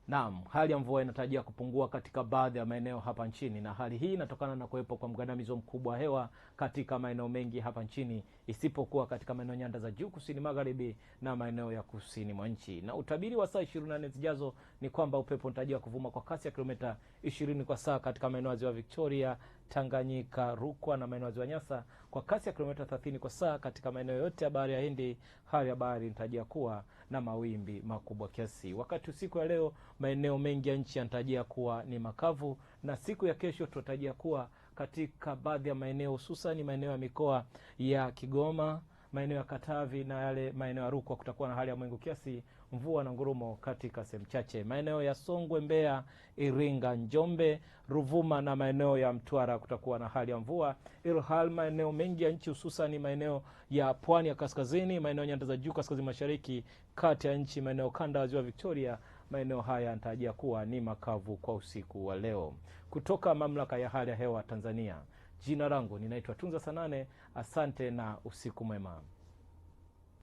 Naam, hali ya mvua inatarajia kupungua katika baadhi ya maeneo hapa nchini, na hali hii inatokana na kuwepo kwa mgandamizo mkubwa wa hewa katika maeneo mengi hapa nchini, isipokuwa katika maeneo nyanda za juu kusini magharibi na maeneo ya kusini mwa nchi. Na utabiri wa saa 24 zijazo ni kwamba upepo unatarajiwa kuvuma kwa kasi ya kilomita 20 kwa saa katika maeneo ya Ziwa Victoria, Tanganyika, Rukwa na maeneo ya Ziwa Nyasa, kwa kasi ya kilomita 30 kwa saa katika maeneo yote ya Bahari ya Hindi. Hali ya bahari inatarajia kuwa na mawimbi makubwa kiasi. Wakati usiku ya leo maeneo mengi ya nchi yanatarajia kuwa ni makavu, na siku ya kesho tunatarajia kuwa katika baadhi ya maeneo, hususan maeneo ya mikoa ya Kigoma, maeneo ya Katavi na yale maeneo ya Rukwa, kutakuwa na hali ya mawingu kiasi, mvua na ngurumo katika sehemu chache. Maeneo ya Songwe, Mbeya, Iringa, Njombe, Ruvuma na maeneo ya Mtwara kutakuwa na hali ya mvua, ilhal maeneo mengi ya nchi, hususan maeneo ya pwani ya kaskazini, maeneo nyanda za juu kaskazini mashariki, kati ya nchi, maeneo kanda ya Ziwa Victoria, maeneo haya yanatarajia kuwa ni makavu kwa usiku wa leo. Kutoka Mamlaka ya Hali ya Hewa Tanzania, jina langu ninaitwa Tunza Sanane. Asante na usiku mwema.